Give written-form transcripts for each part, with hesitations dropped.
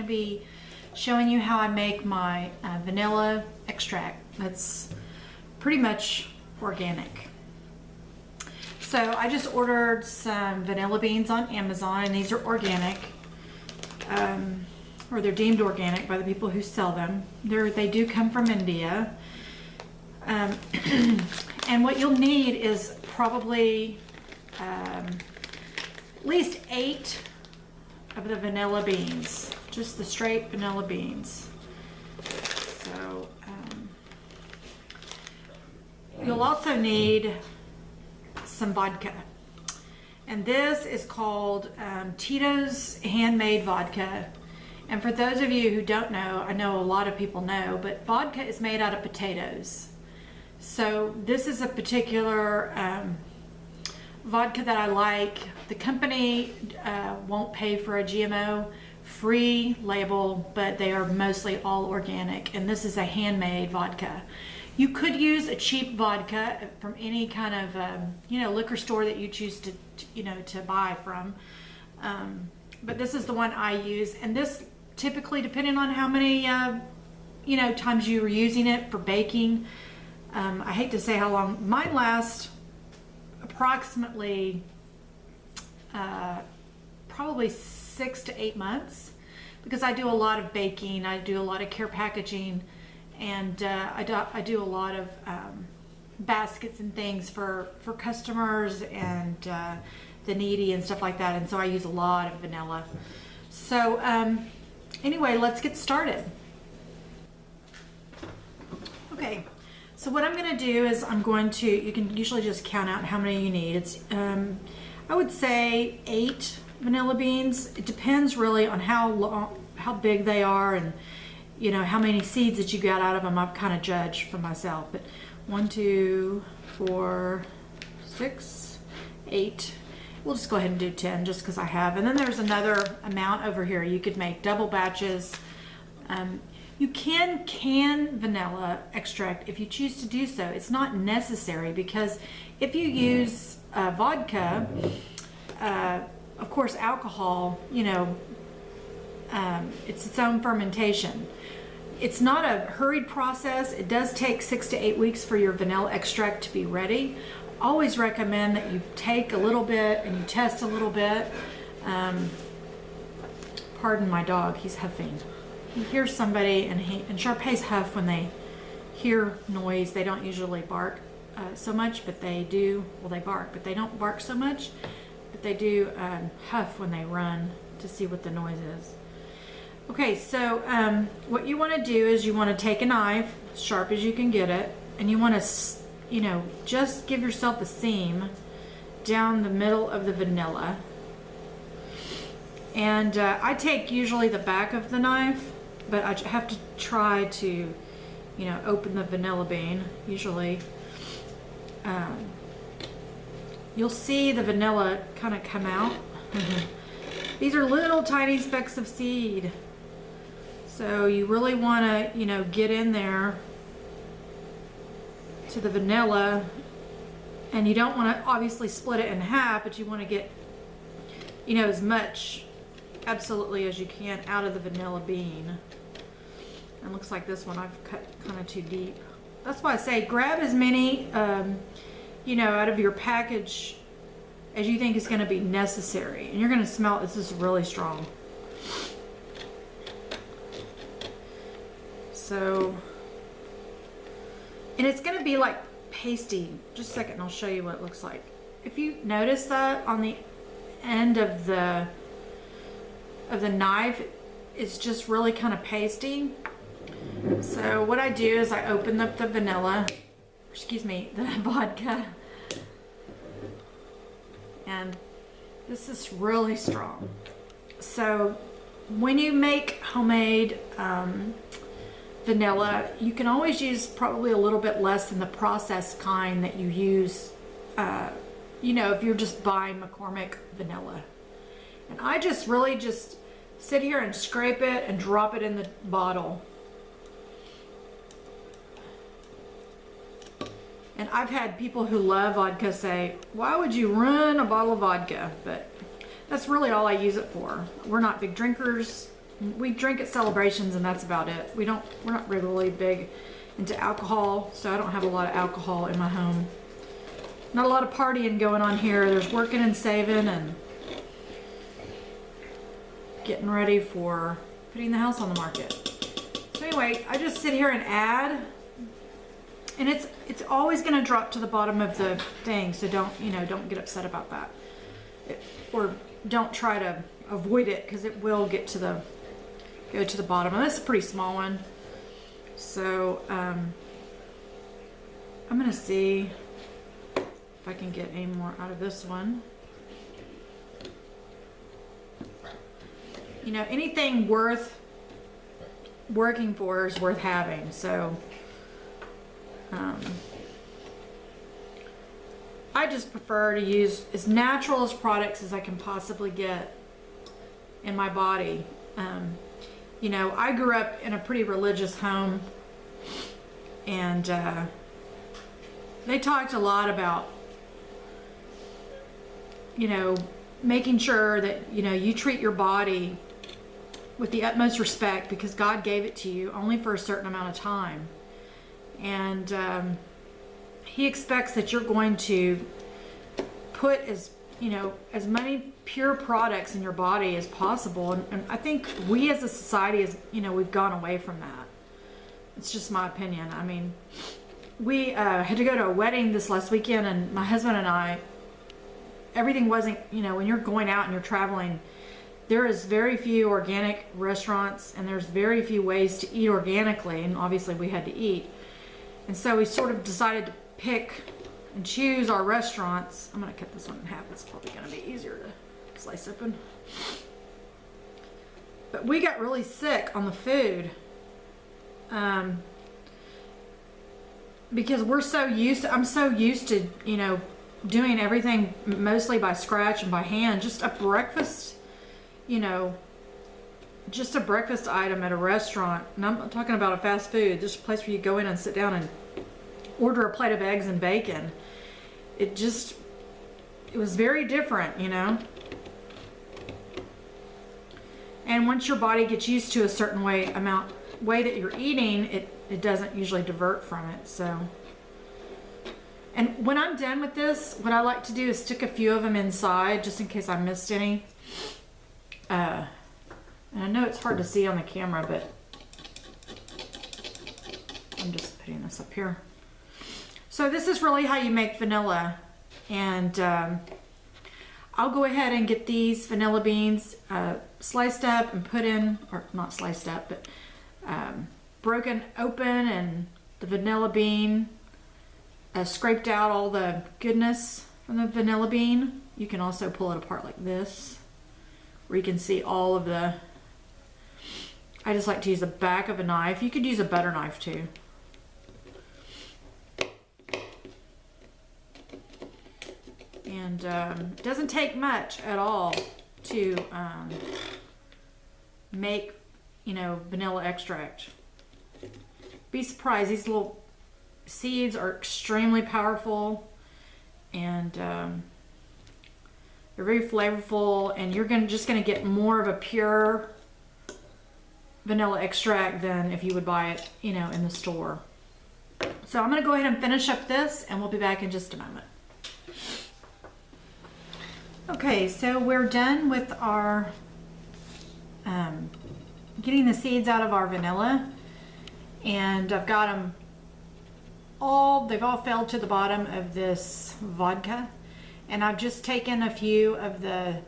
be showing you how I make my vanilla extract. That's pretty much organic. So I just ordered some vanilla beans on Amazon, and these are organic, or they're deemed organic by the people who sell them. They do come from India. And what you'll need is probably at least 8 of the vanilla beans, just the straight vanilla beans. So you'll also need some vodka, and this is called Tito's handmade vodka. And for those of you who don't know, I know a lot of people know, but vodka is made out of potatoes. So this is a particular vodka that I like. The company won't pay for a GMO free label, but they are mostly all organic, and this is a handmade vodka. You could use a cheap vodka from any kind of liquor store that you choose to buy from, but this is the one I use. And this typically, depending on how many times you were using it for baking, I hate to say how long, mine lasts approximately probably 6 to 8 months, because I do a lot of baking, I do a lot of care packaging, and I do a lot of baskets and things for customers and the needy and stuff like that, and so I use a lot of vanilla. So anyway, let's get started. Okay, so what I'm going to do is you can usually just count out how many you need. It's I would say 8 vanilla beans. It depends really on how big they are, and how many seeds that you got out of them. I've kind of judged for myself, but 1, 2, 4, 6, 8. We'll just go ahead and do 10 just because I have. And then there's another amount over here. You could make double batches. You can vanilla extract if you choose to do so. It's not necessary, because if you use vodka, of course alcohol, it's its own fermentation. It's not a hurried process. It does take 6 to 8 weeks for your vanilla extract to be ready. Always recommend that you take a little bit and you test a little bit. Pardon my dog, he's huffing. He hears somebody, and Sharpays huff when they hear noise. They don't usually bark so much, but they do. Well, they bark, but they don't bark so much. But they do huff when they run to see what the noise is. Okay, so what you want to do is you want to take a knife, as sharp as you can get it, and you want to, just give yourself a seam down the middle of the vanilla. And I take usually the back of the knife, but I have to try to, open the vanilla bean. Usually, you'll see the vanilla kind of come out. These are little tiny specks of seed. So you really want to, get in there to the vanilla, and you don't want to obviously split it in half, but you want to get, as much absolutely as you can out of the vanilla bean. And looks like this one I've cut kind of too deep. That's why I say grab as many, out of your package as you think is going to be necessary. And you're going to smell, this is really strong. So, and it's going to be like pasty. Just a second and I'll show you what it looks like. If you notice that on the end of the knife, it's just really kind of pasty. So what I do is I open up the the vodka, and this is really strong. So when you make homemade vanilla, you can always use probably a little bit less than the processed kind that you use, if you're just buying McCormick vanilla. And I just really sit here and scrape it and drop it in the bottle. And I've had people who love vodka say, why would you ruin a bottle of vodka? But that's really all I use it for. We're not big drinkers. We drink at celebrations and that's about it. We're not really big into alcohol, so I don't have a lot of alcohol in my home. Not a lot of partying going on here. There's working and saving and getting ready for putting the house on the market. So anyway, I just sit here and add, and it's always going to drop to the bottom of the thing, so don't get upset about that. Or don't try to avoid it, because it will go to the bottom. And this is a pretty small one, so I'm gonna see if I can get any more out of this one. Anything worth working for is worth having. So I just prefer to use as natural as products as I can possibly get in my body. I grew up in a pretty religious home, and they talked a lot about, making sure that, you treat your body with the utmost respect, because God gave it to you only for a certain amount of time. And He expects that you're going to put as many pure products in your body as possible. And I think we as a society we've gone away from that. It's just my opinion. I mean, we had to go to a wedding this last weekend, and my husband and I, everything wasn't, when you're going out and you're traveling, there is very few organic restaurants, and there's very few ways to eat organically, and obviously we had to eat. And so we sort of decided to pick and choose our restaurants. I'm going to cut this one in half. It's probably going to be easier to slice open. But we got really sick on the food because I'm so used to, doing everything mostly by scratch and by hand. Just a breakfast, just a breakfast item at a restaurant. And I'm not talking about a fast food, just a place where you go in and sit down and order a plate of eggs and bacon. It was very different, And once your body gets used to a certain way that you're eating, it doesn't usually divert from it. So, and when I'm done with this, what I like to do is stick a few of them inside, just in case I missed any. And I know it's hard to see on the camera, but I'm just putting this up here. So this is really how you make vanilla, and I'll go ahead and get these vanilla beans sliced up and put in, or not sliced up, but broken open, and the vanilla bean scraped out all the goodness from the vanilla bean. You can also pull it apart like this, where you can see all of the, I just like to use the back of a knife. You could use a butter knife too. And it doesn't take much at all to make, vanilla extract. Be surprised, these little seeds are extremely powerful, and they're very flavorful, and you're just gonna get more of a pure vanilla extract than if you would buy it, in the store. So I'm gonna go ahead and finish up this, and we'll be back in just a moment. Okay, so we're done with our getting the seeds out of our vanilla, and I've got them they've all fell to the bottom of this vodka, and I've just taken a few of the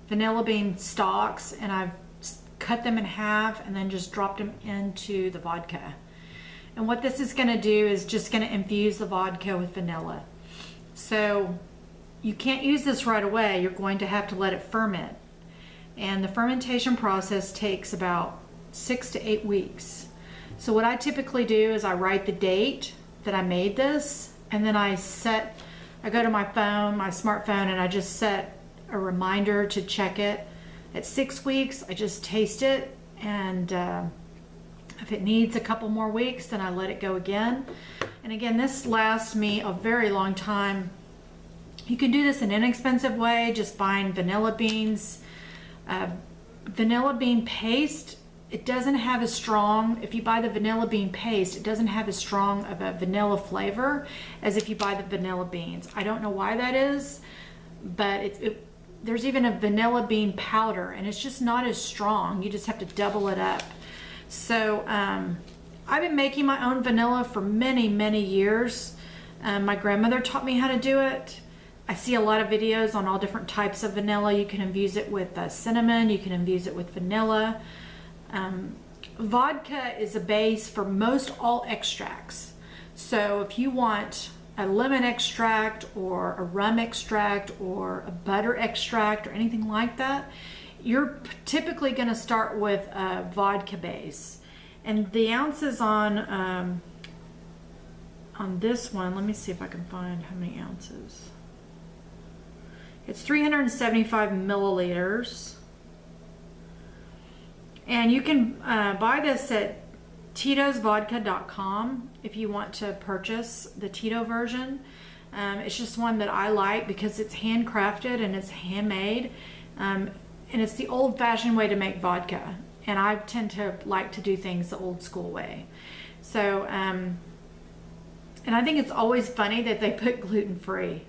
vanilla bean stalks and I've cut them in half and then just dropped them into the vodka. And what this is going to do is just going to infuse the vodka with vanilla. So you can't use this right away. You're going to have to let it ferment. And the fermentation process takes about 6 to 8 weeks. So what I typically do is I write the date that I made this, and then I go to my phone, my smartphone, and I just set a reminder to check it. At 6 weeks, I just taste it, and if it needs a couple more weeks, then I let it go again. And again, this lasts me a very long time. You can do this in an inexpensive way, just buying vanilla beans, vanilla bean paste, it doesn't have as strong, if you buy the vanilla bean paste, it doesn't have as strong of a vanilla flavor as if you buy the vanilla beans. I don't know why that is, but there's even a vanilla bean powder, and it's just not as strong. You just have to double it up. So I've been making my own vanilla for many, many years. My grandmother taught me how to do it. I see a lot of videos on all different types of vanilla. You can infuse it with cinnamon, you can infuse it with vanilla. Vodka is a base for most all extracts. So if you want a lemon extract or a rum extract or a butter extract or anything like that, you're typically going to start with a vodka base. And the ounces on this one, let me see if I can find how many ounces. It's 375 milliliters. And you can buy this at titosvodka.com if you want to purchase the Tito version. It's just one that I like because it's handcrafted and it's handmade. And it's the old-fashioned way to make vodka. And I tend to like to do things the old school way. So, and I think it's always funny that they put gluten-free.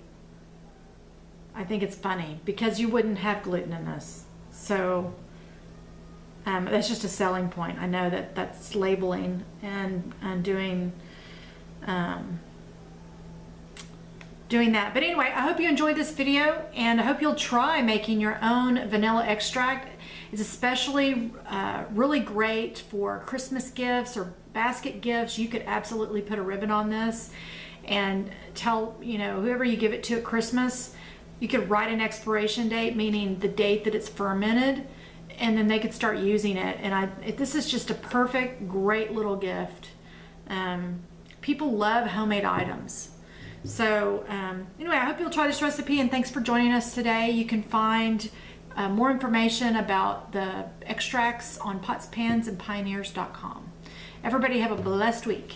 I think it's funny because you wouldn't have gluten in this. So that's just a selling point. I know that that's labeling and doing that. But anyway, I hope you enjoyed this video, and I hope you'll try making your own vanilla extract. It's especially really great for Christmas gifts or basket gifts. You could absolutely put a ribbon on this and tell, whoever you give it to at Christmas, you could write an expiration date, meaning the date that it's fermented, and then they could start using it. And this is just a perfect, great little gift. People love homemade items. So anyway, I hope you'll try this recipe, and thanks for joining us today. You can find more information about the extracts on pots, pans, and pioneers.com. Everybody have a blessed week.